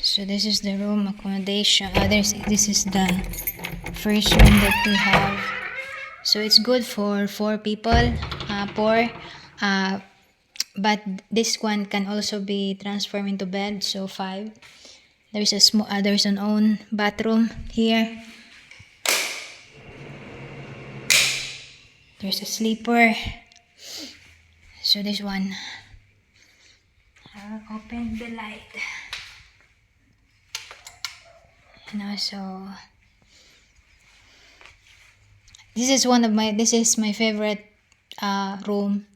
So this is the room accommodation. This is the first room that we have. So it's good for 4 people, but this one can also be transformed into bed, so 5. There's an own bathroom here. There's a sleeper. So this one. I'll open the light. And also, this is my favorite room,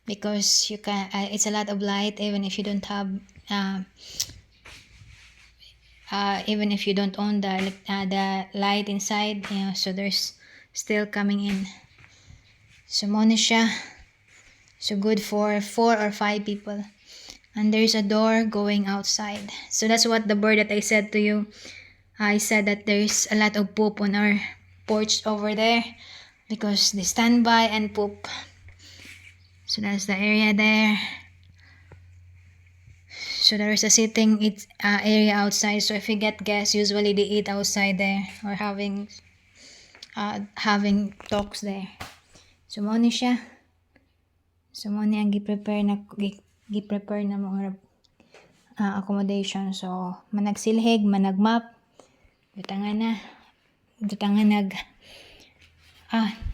because you can it's a lot of light even if you don't have even if you don't own the light inside, so there's still coming in. So muna siya. So good for 4 or 5 people. And there's a door going outside. So that's what the bird that I said to you. I said that there's a lot of poop on our porch over there, because they stand by and poop. So that's the area there. So there is a sitting area outside. So if you get guests, usually they eat outside there or having talks there. So muna siya. So muna ang gi-prepare na mga accommodation. So managsilhig, managmap, butangan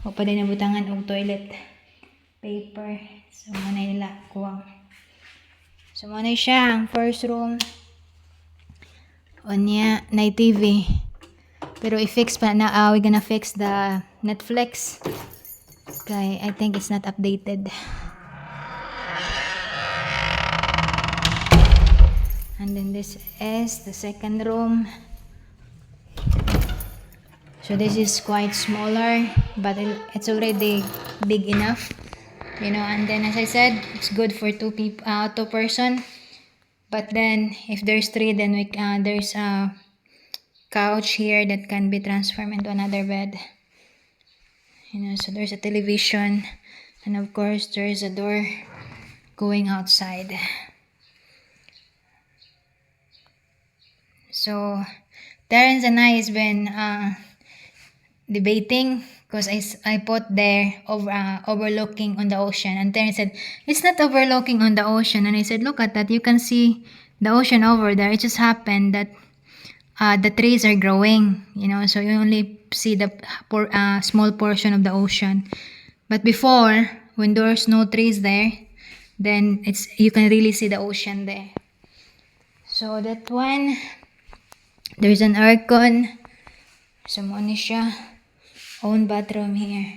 pa din na butangan og toilet paper. So muna nila kuwang. So muna siya ang first room. Onya night TV. Pero i-fix pa na, we're gonna fix the Netflix. Okay, I think it's not updated. And then this is the second room. So this is quite smaller, but it's already big enough, and then as I said, it's good for 2 person. But then if there's 3, then there's a couch here that can be transformed into another bed. So there's a television, and of course there's a door going outside. So Terence and I has been debating, because I put there overlooking on the ocean, and Terence said it's not overlooking on the ocean, and I said look at that, you can see the ocean over there. It just happened that the trees are growing, so you only see the small portion of the ocean. But before, when there's no trees there, then you can really see the ocean there. So that one, there's an aircon. So muna siya. Own bathroom here.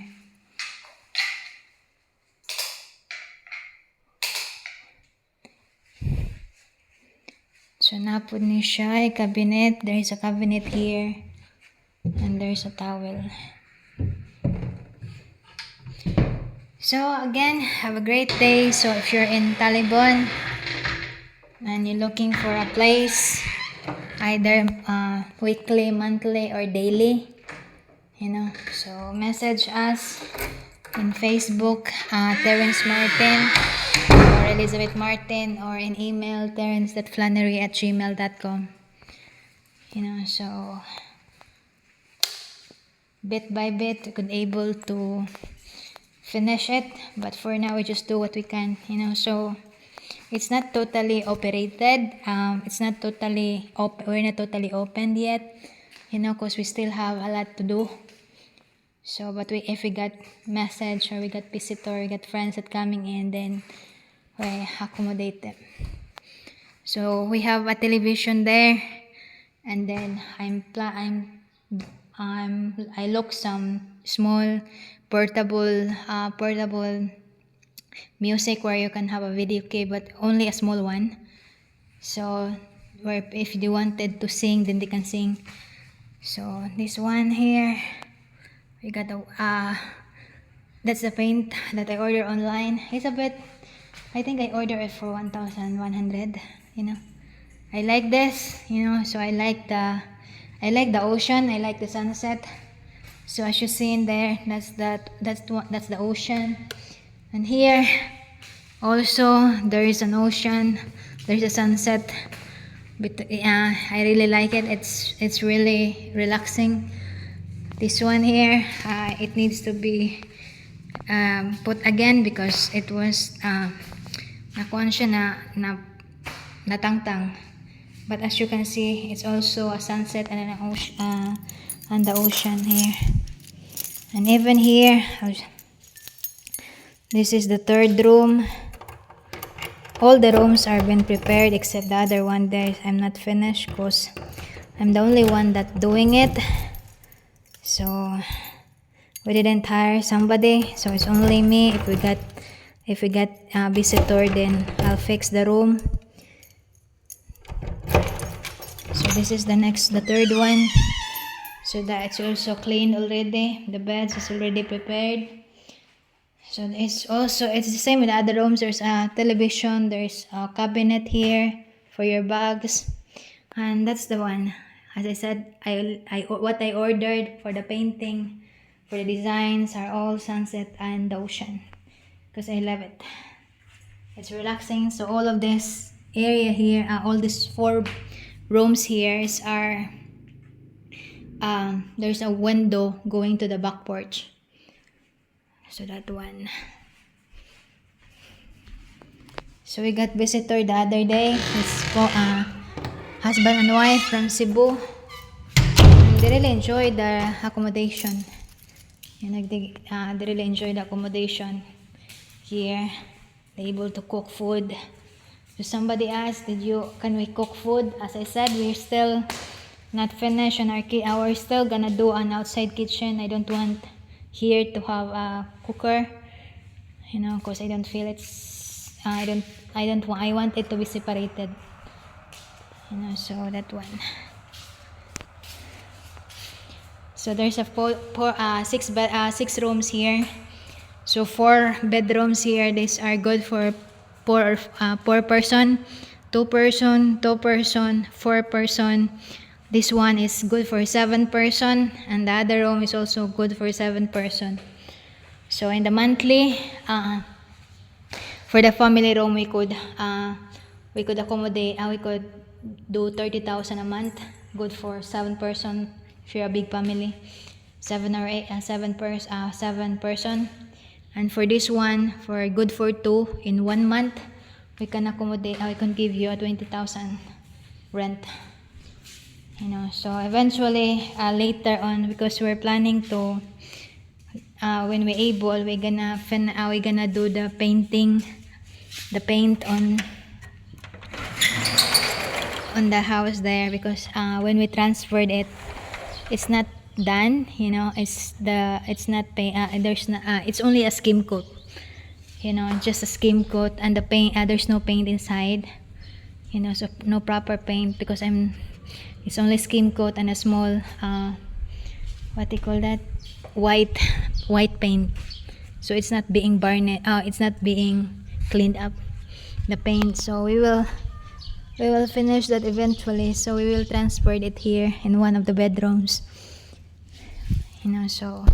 So napod ni siya cabinet. There is a cabinet here, and there's a towel. So again, have a great day. So if you're in Taliban and you're looking for a place, either weekly, monthly, or daily, so message us in Facebook, Terence Martin or Elizabeth Martin, or in email terence.flannery@gmail.com. So bit by bit we could able to finish it, but for now we just do what we can. So it's not totally operated. It's not totally we're not totally opened yet, because we still have a lot to do. So but if we got message, or we got visitor, we got friends that coming in, then we accommodate them. So we have a television there, and then I look some small portable music where you can have a video key, but only a small one. So where if you wanted to sing, then they can sing. So this one here, we got that's the paint that I ordered online. It's a bit, I think I ordered it for 1,100. I like this, so I like the ocean, I like the sunset. So as you see in there, that's the ocean. And here also there is an ocean, there's a sunset but I really like it. It's really relaxing. This one here, it needs to be put again because it was nakuan siya na natangtang. But as you can see, it's also a sunset and the ocean here. And even here, this is the third room. All the rooms are been prepared except the other one there. I'm not finished because I'm the only one that doing it. So we didn't hire somebody, so it's only me. If we get a visitor, then I'll fix the room. So this is the third one. So that it's also cleaned already. The beds is already prepared. So it's the same with the other rooms. There's a television, there's a cabinet here for your bags, and that's the one. As I said, what I ordered for the painting, for the designs are all sunset and the ocean, because I love it. It's relaxing. So all of this area here, all these 4 rooms here are there's a window going to the back porch. So that one. So we got visitor the other day. It's husband and wife from Cebu. They really enjoyed the accommodation. They really enjoyed the accommodation here. They're able to cook food. So somebody asked, can we cook food? As I said, we're still not finished on we're still gonna do an outside kitchen. I don't want here to have a cooker, because I don't feel I want it to be separated, so that one. So there's a 6 rooms here. So 4 bedrooms here. These are good for 4 person, 2 person, 2 person, 4 person. This one is good for 7 person, and the other room is also good for 7 person. So in the monthly, for the family room, we could accommodate. We could do 30,000 a month. Good for 7 person. If you're a big family, 7 or 8, 7 person. And for this one, for good for 2 in 1 month, we can accommodate. We can give you a 20,000 rent. So eventually, later on, because we're planning to, when we're able, we're gonna do the paint on the house there, because when we transferred it, it's not done. It's only a skim coat. Just a skim coat, and the paint. There's no paint inside. So no proper paint, because it's only skim coat and a small what do you call that, white paint. So it's not being it's not being cleaned up, the paint. So we will finish that eventually. So we will transfer it here in one of the bedrooms, so